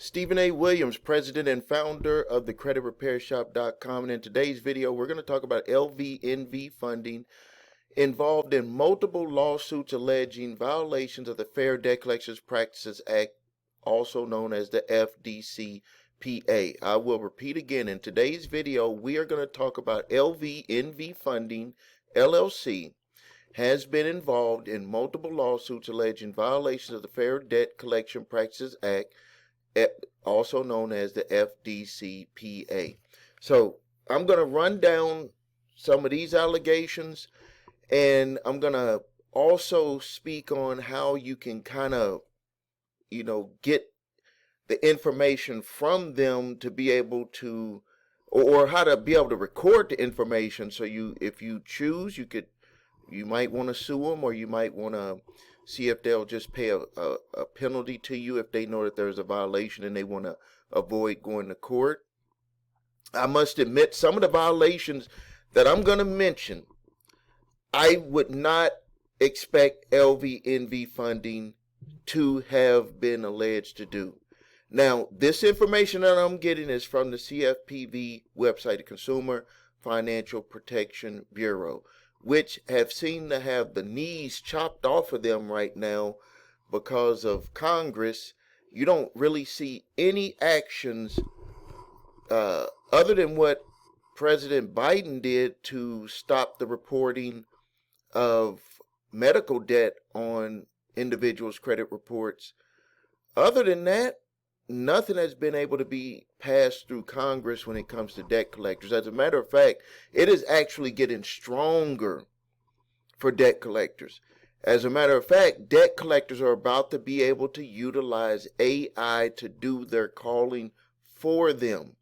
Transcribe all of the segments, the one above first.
Stephen A. Williams, president and founder of the creditrepairshop.com. And in today's video, we're going to talk about LVNV Funding, involved in multiple lawsuits alleging violations of the Fair Debt Collections Practices Act, also known as the FDCPA. I will repeat again, in today's video, we are going to talk about LVNV Funding, LLC, has been involved in multiple lawsuits alleging violations of the Fair Debt Collection Practices Act, also known as the FDCPA. So I'm going to run down some of these allegations, and I'm going to also speak on how you can kind of, get the information from them to be able to, or how to be able to record the information. So if you choose, you might want to sue them, or you might want to see if they'll just pay a penalty to you if they know that there's a violation and they want to avoid going to court. I must admit, some of the violations that I'm going to mention, I would not expect LVNV Funding to have been alleged to do. Now, this information that I'm getting is from the CFPB website, the Consumer Financial Protection Bureau, which have seemed to have the knees chopped off of them right now because of Congress. You don't really see any actions other than what President Biden did to stop the reporting of medical debt on individuals' credit reports. Other than that, nothing has been able to be passed through Congress when it comes to debt collectors. As a matter of fact, it is actually getting stronger for debt collectors. As a matter of fact, debt collectors are about to be able to utilize AI to do their calling for them.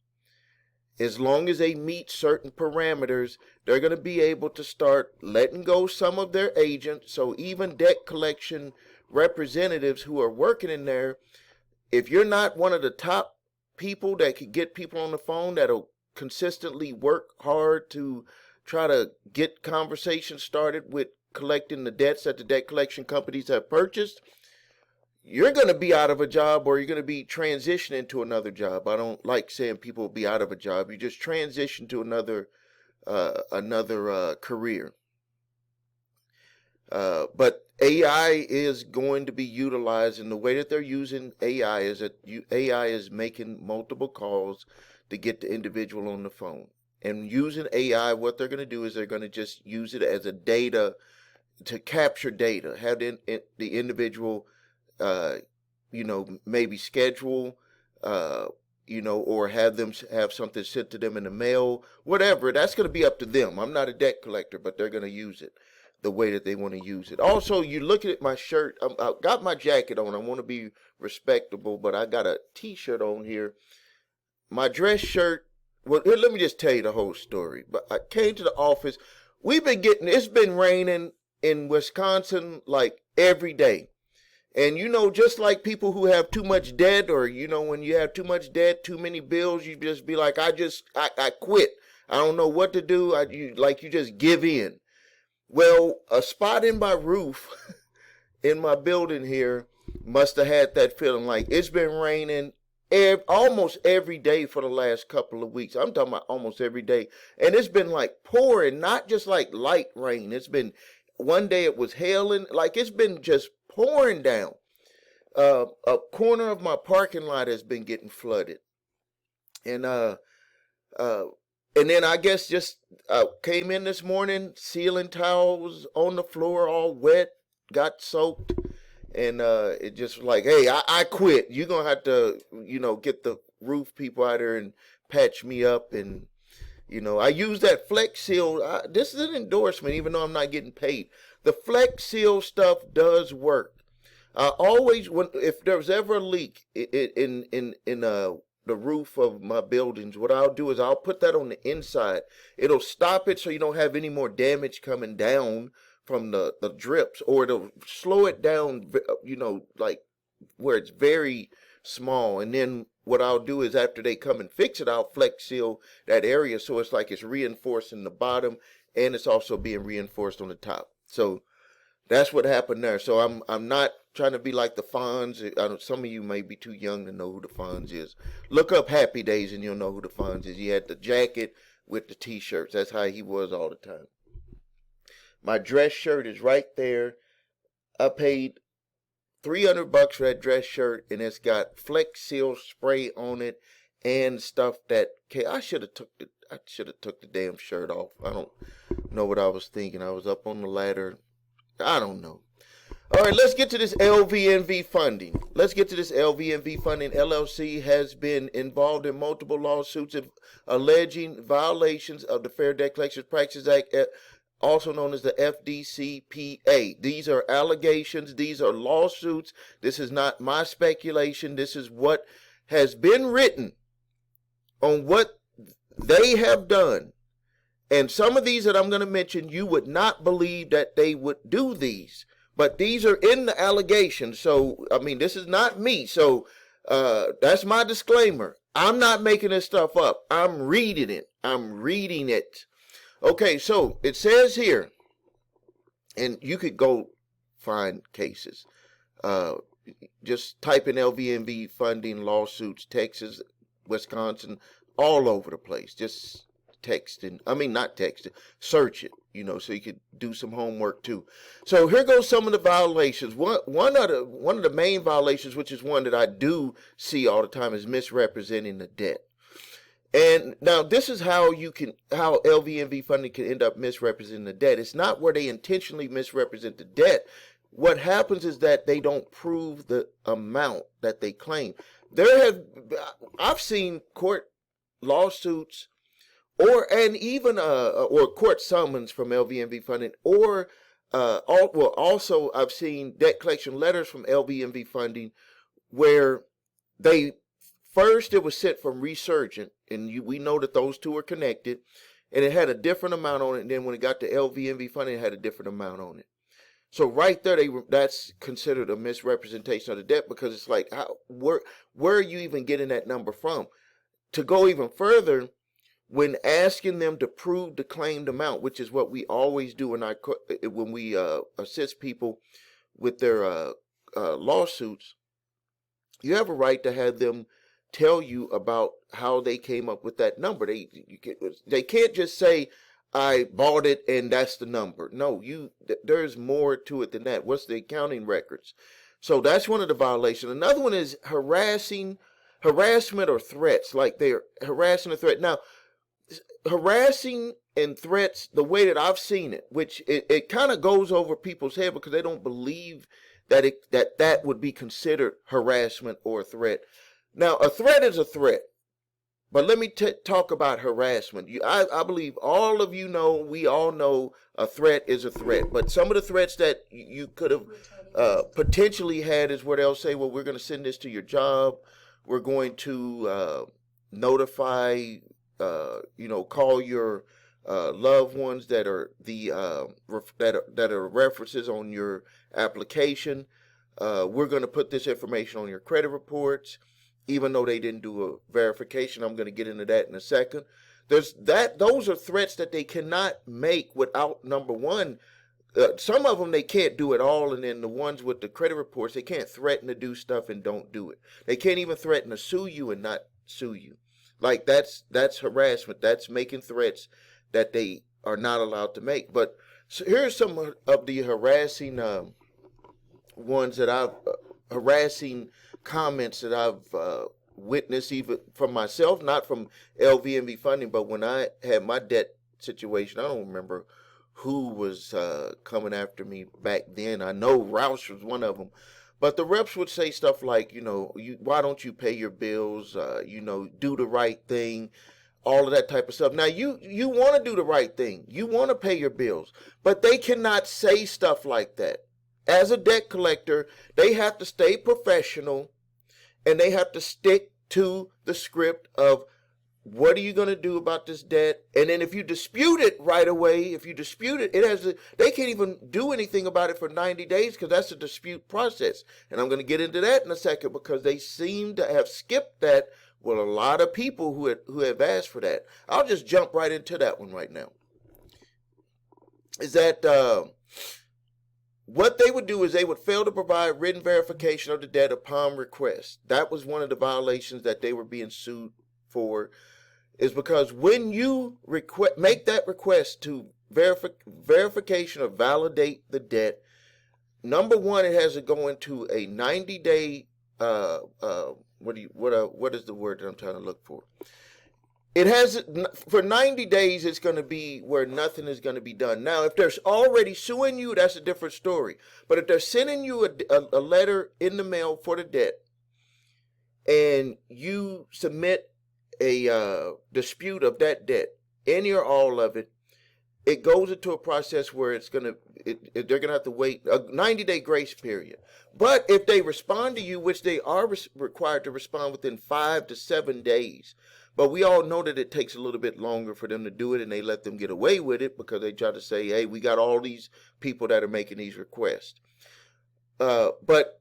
As long as they meet certain parameters, they're going to be able to start letting go some of their agents. So even debt collection representatives who are working in there, if you're not one of the top people that can get people on the phone that'll consistently work hard to try to get conversations started with collecting the debts that the debt collection companies have purchased, you're going to be out of a job, or you're going to be transitioning to another job. I don't like saying people will be out of a job. You just transition to another career. But AI is going to be utilized, and the way that they're using AI is that AI is making multiple calls to get the individual on the phone. And using AI, what they're going to do is they're going to just use it as a data to capture data, have the individual, maybe schedule, or have them have something sent to them in the mail, whatever. That's going to be up to them. I'm not a debt collector, but they're going to use it the way that they want to use it. Also, you looking at my shirt, I got my jacket on. I want to be respectable, but I got a t-shirt on here. My dress shirt, well, here, let me just tell you the whole story. But I came to the office. It's been raining in Wisconsin like every day. And just like people who have too much debt, or when you have too much debt, too many bills, you just be like, I quit. I don't know what to do. You just give in. Well, a spot in my roof in my building here must have had that feeling. Like, it's been raining almost every day for the last couple of weeks. I'm talking about almost every day. And it's been like pouring, not just like light rain. It's been, one day it was hailing, like it's been just pouring down. A corner of my parking lot has been getting flooded. And then I guess just came in this morning, ceiling towels on the floor, all wet, got soaked. And it just like, hey, I quit. You're going to have to, get the roof people out there and patch me up. And, I use that Flex Seal. This is an endorsement, even though I'm not getting paid. The Flex Seal stuff does work. If there's ever a leak in the roof of my buildings, what I'll do is I'll put that on the inside. It'll stop it so you don't have any more damage coming down from the drips, or it'll slow it down, like where it's very small. And then what I'll do is, after they come and fix it, I'll Flex Seal that area so it's like it's reinforcing the bottom, and it's also being reinforced on the top. So that's what happened there. So I'm not trying to be like the Fonz. Some of you may be too young to know who the Fonz is. Look up Happy Days and you'll know who the Fonz is. He had the jacket with the t-shirts. That's how he was all the time. My dress shirt is right there. I paid $300 for that dress shirt, and it's got Flex Seal spray on it and stuff that I should have took the damn shirt off. I don't know what I was thinking. I was up on the ladder. I don't know. All right, let's get to this LVNV funding. LVNV Funding LLC has been involved in multiple lawsuits alleging violations of the Fair Debt Collection Practices Act, also known as the FDCPA. These are allegations. These are lawsuits. This is not my speculation. This is what has been written on what they have done. And some of these that I'm going to mention, you would not believe that they would do these. But these are in the allegations. So, I mean, this is not me. So, that's my disclaimer. I'm not making this stuff up. I'm reading it. Okay, so it says here, and you could go find cases. Just type in LVNV funding lawsuits, Texas, Wisconsin, all over the place. Just search it, so you could do some homework too. So here goes some of the violations. One of the main violations, which is one that I do see all the time, is misrepresenting the debt. And now this is how LVNV funding can end up misrepresenting the debt. It's not where they intentionally misrepresent the debt. What happens is that they don't prove the amount that they claim. I've seen court lawsuits or court summons from LVNV funding, also I've seen debt collection letters from LVNV funding where it was sent from Resurgent, and we know that those two are connected, and it had a different amount on it, and then when it got to LVNV funding, it had a different amount on it. So right there, that's considered a misrepresentation of the debt, because it's like, where are you even getting that number from? To go even further, when asking them to prove the claimed amount, which is what we always do when we assist people with their lawsuits, you have a right to have them tell you about how they came up with that number. They can't just say, I bought it and that's the number. No, there's more to it than that. What's the accounting records? So that's one of the violations. Another one is harassment or threats, like they're harassing or threat. Now, harassing and threats, the way that I've seen it, which it kind of goes over people's head because they don't believe that would be considered harassment or a threat. Now, a threat is a threat, but let me talk about harassment. I believe all of you know, we all know a threat is a threat, but some of the threats that you could have potentially had is where they'll say, well, we're going to send this to your job, we're going to notify, call your loved ones that are that are references on your application. We're going to put this information on your credit reports, even though they didn't do a verification. I'm going to get into that in a second. Those are threats that they cannot make without, number one, some of them they can't do at all, and then the ones with the credit reports, they can't threaten to do stuff and don't do it. They can't even threaten to sue you and not sue you. Like that's harassment. That's making threats that they are not allowed to make. But so here's some of the harassing ones that harassing comments that I've witnessed, even from myself, not from LVNV funding, but when I had my debt situation. I don't remember who was coming after me back then. I know Roush was one of them. But the reps would say stuff like, why don't you pay your bills? Do the right thing, all of that type of stuff. Now, you want to do the right thing. You want to pay your bills, but they cannot say stuff like that. As a debt collector, they have to stay professional, and they have to stick to the script of what are you going to do about this debt? And then if you dispute it right away, they can't even do anything about it for 90 days because that's a dispute process. And I'm going to get into that in a second because they seem to have skipped that with a lot of people who have asked for that. I'll just jump right into that one right now. Is that what they would do is they would fail to provide written verification of the debt upon request. That was one of the violations that they were being sued for, is because when you make that request to verification or validate the debt, number one, it has to go into a 90-day what is the word that I'm trying to look for? It has, for 90 days, it's going to be where nothing is going to be done. Now, if they're already suing you, that's a different story. But if they're sending you a letter in the mail for the debt, and you submit a dispute of that debt, any or all of it, it goes into a process where they're going to have to wait a 90-day grace period. But if they respond to you, which they are required to respond within 5 to 7 days, but we all know that it takes a little bit longer for them to do it, and they let them get away with it because they try to say, hey, we got all these people that are making these requests. But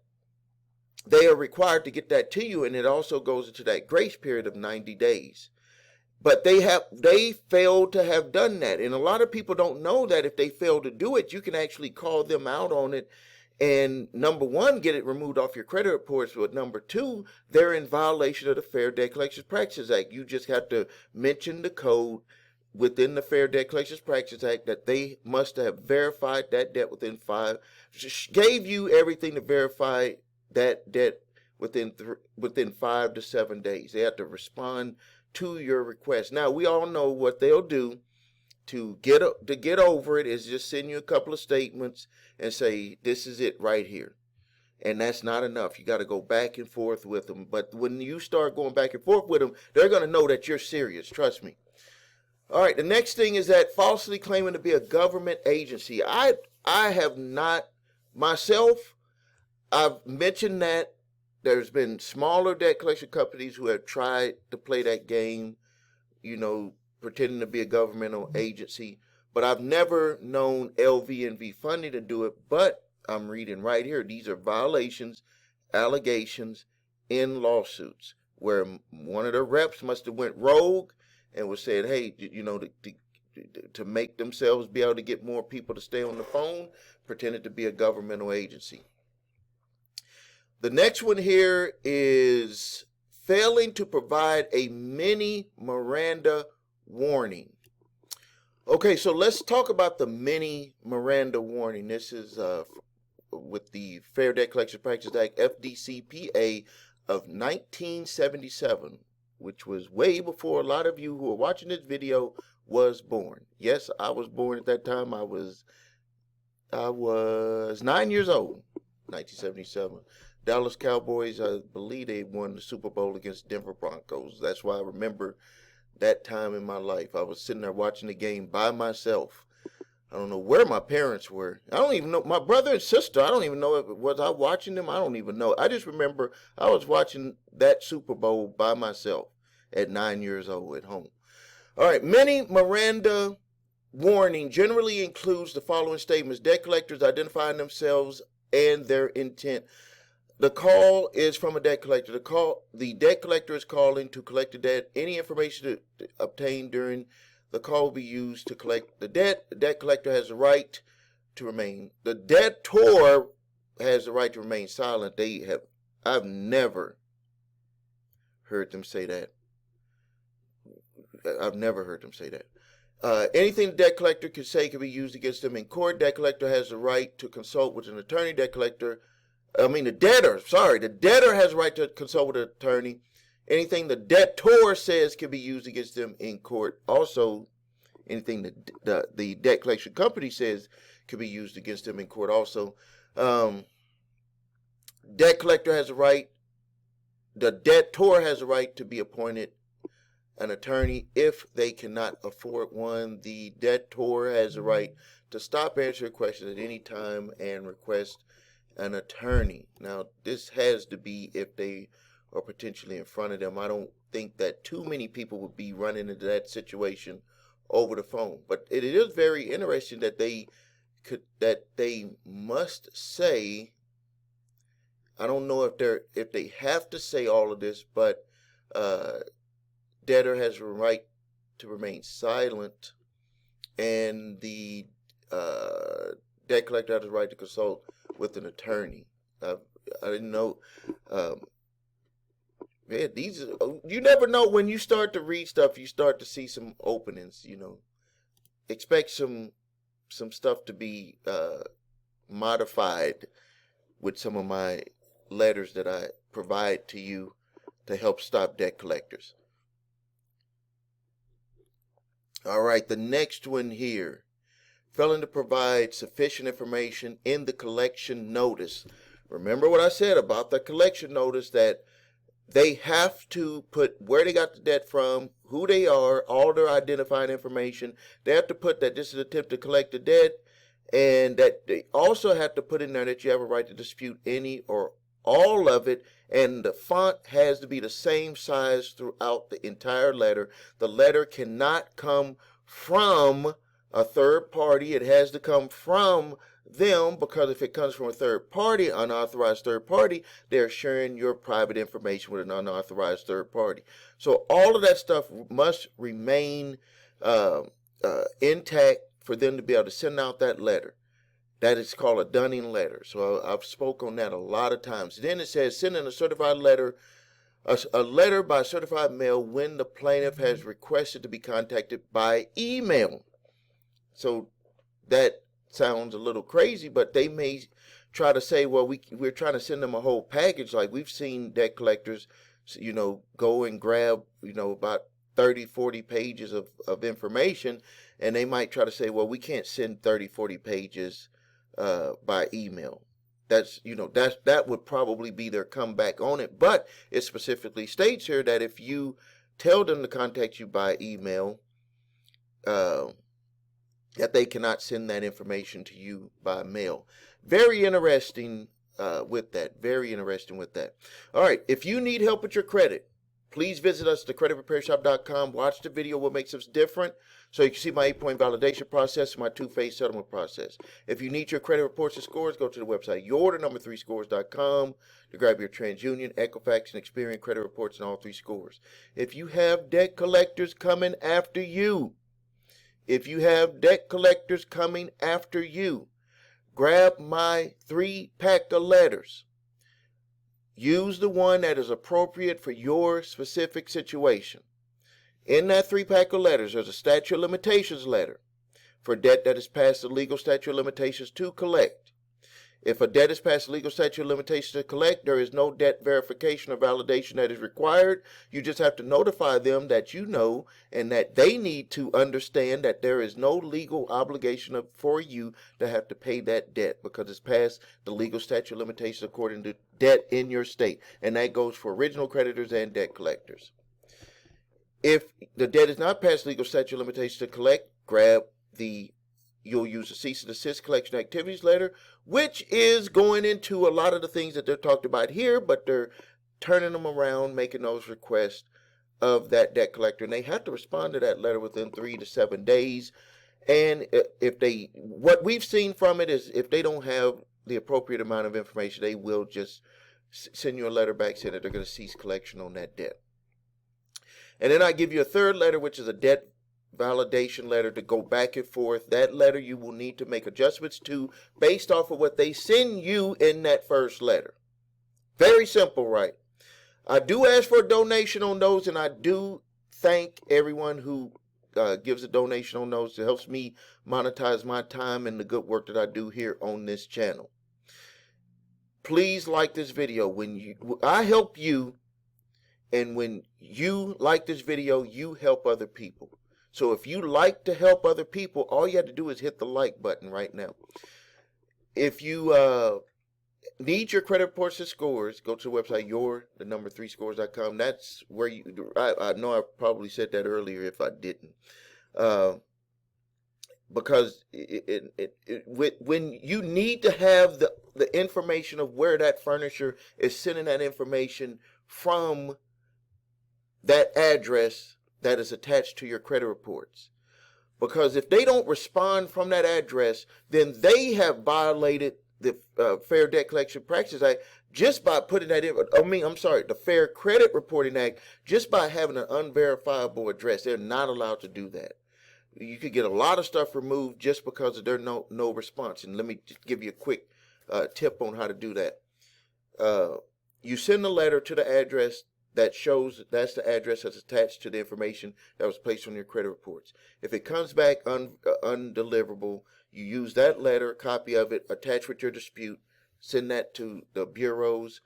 they are required to get that to you, and it also goes into that grace period of 90 days. But they failed to have done that. And a lot of people don't know that if they fail to do it, you can actually call them out on it. And number one, get it removed off your credit reports. But number two, they're in violation of the Fair Debt Collection Practices Act. You just have to mention the code within the Fair Debt Collection Practices Act that they must have verified that debt within gave you everything to verify that debt within 5 to 7 days. They have to respond to your request. Now, we all know what they'll do to get over it is just send you a couple of statements and say, this is it right here. And that's not enough. You got to go back and forth with them. But when you start going back and forth with them, they're going to know that you're serious. Trust me. All right. The next thing is that falsely claiming to be a government agency. I have not myself. I've mentioned that there's been smaller debt collection companies who have tried to play that game, pretending to be a governmental agency. But I've never known LVNV Funding to do it. But I'm reading right here. These are violations, allegations in lawsuits where one of the reps must have went rogue and was said, hey, to make themselves be able to get more people to stay on the phone, pretended to be a governmental agency. The next one here is failing to provide a mini Miranda warning. Okay, so let's talk about the mini Miranda warning. This is with the Fair Debt Collection Practices Act, FDCPA of 1977, which was way before a lot of you who are watching this video was born. Yes, I was born at that time. I was 9 years old, 1977. Dallas Cowboys, I believe they won the Super Bowl against Denver Broncos. That's why I remember that time in my life. I was sitting there watching the game by myself. I don't know where my parents were. I don't even know. My brother and sister, I don't even know if was I watching them. I don't even know. I just remember I was watching that Super Bowl by myself at 9 years old at home. All right, mini Miranda warning generally includes the following statements. Debt collectors identifying themselves and their intent. The call is from a debt collector. The debt collector is calling to collect the debt. Any information obtained during the call will be used to collect the debt. The debt collector has the right to remain. The debtor has the right to remain silent. I've never heard them say that. I've never heard them say that. Anything the debt collector could say can be used against them in court. Debt collector has the right to consult with an attorney. The debtor has the right to consult with an attorney. Anything the debtor says can be used against them in court. Also, anything that the debt collection company says can be used against them in court. Also, debt collector has a right. The debtor has a right to be appointed an attorney if they cannot afford one. The debtor has a right to stop answering questions at any time and request an attorney. Now, this has to be if they are potentially in front of them. I don't think that too many people would be running into that situation over the phone. But it is very interesting that they must say, I don't know if they have to say all of this, but debtor has a right to remain silent, and the debt collector has the right to consult with an attorney. I didn't know. Yeah, you never know when you start to read stuff. You start to see some openings. Expect some stuff to be modified with some of my letters that I provide to you to help stop debt collectors. All right, the next one here. Failing to provide sufficient information in the collection notice. Remember what I said about the collection notice, that they have to put where they got the debt from, who they are, all their identifying information. They have to put that this is an attempt to collect the debt, and that they also have to put in there that you have a right to dispute any or all of it, and the font has to be the same size throughout the entire letter. The letter cannot come from a third party. It has to come from them, because if it comes from a third party, unauthorized third party, they're sharing your private information with an unauthorized third party. So all of that stuff must remain intact for them to be able to send out that letter. That is called a dunning letter. So I've spoke on that a lot of times. Then it says send in a certified letter, a letter by certified mail when the plaintiff has requested to be contacted by email. So that sounds a little crazy, but they may try to say, well, we're trying to send them a whole package. Like we've seen debt collectors, go and grab, about 30, 40 pages of information, and they might try to say, well, we can't send 30, 40 pages by email. That would probably be their comeback on it, but it specifically states here that if you tell them to contact you by email, that they cannot send that information to you by mail. Very interesting with that. Very interesting with that. All right. If you need help with your credit, please visit us at thecreditrepairshop.com. Watch the video, what makes us different, so you can see my 8-point validation process and my 2-phase settlement process. If you need your credit reports and scores, go to the website your3scores.com to grab your TransUnion, Equifax, and Experian credit reports and all 3 scores. If you have debt collectors coming after you, grab my 3-pack of letters. Use the one that is appropriate for your specific situation. In that 3-pack of letters, there's a statute of limitations letter for debt that is past the legal statute of limitations to collect. If a debt is past the legal statute of limitations to collect, there is no debt verification or validation that is required. You just have to notify them that you know, and that they need to understand that there is no legal obligation for you to have to pay that debt, because it's past the legal statute of limitations according to debt in your state. And that goes for original creditors and debt collectors. If the debt is not past legal statute of limitations to collect, you'll use a cease and desist collection activities letter, which is going into a lot of the things that they're talked about here, but they're turning them around, making those requests of that debt collector. And they have to respond to that letter within 3 to 7 days. And what we've seen from it is if they don't have the appropriate amount of information, they will just send you a letter back saying that they're going to cease collection on that debt. And then I give you a third letter, which is a debt validation letter to go back and forth. That letter you will need to make adjustments to based off of what they send you in that first letter. Very simple, right? I do ask for a donation on those, and I do thank everyone who gives a donation on those. It helps me monetize my time and the good work that I do here on this channel. Please like this video. I help you, and when you like this video, you help other people. So if you like to help other people, all you have to do is hit the like button right now. If you need your credit reports and scores, go to the website your3scores.com. That's where I know I probably said that earlier if I didn't. Because when you need to have the information of where that furnisher is sending that information from, that address that is attached to your credit reports. Because if they don't respond from that address, then they have violated the Fair Debt Collection Practices Act just by putting that in. The Fair Credit Reporting Act, just by having an unverifiable address. They're not allowed to do that. You could get a lot of stuff removed just because of their no response. And let me just give you a quick tip on how to do that. You send a letter to the address that shows that's the address that's attached to the information that was placed on your credit reports. If it comes back undeliverable, you use that letter, copy of it, attach with your dispute, send that to the bureaus.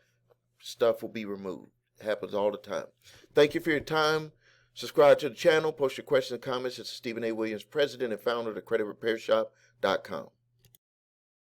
Stuff will be removed. It happens all the time. Thank you for your time. Subscribe to the channel. Post your questions and comments. This is Stephen A. Williams, President and founder of the CreditRepairShop.com.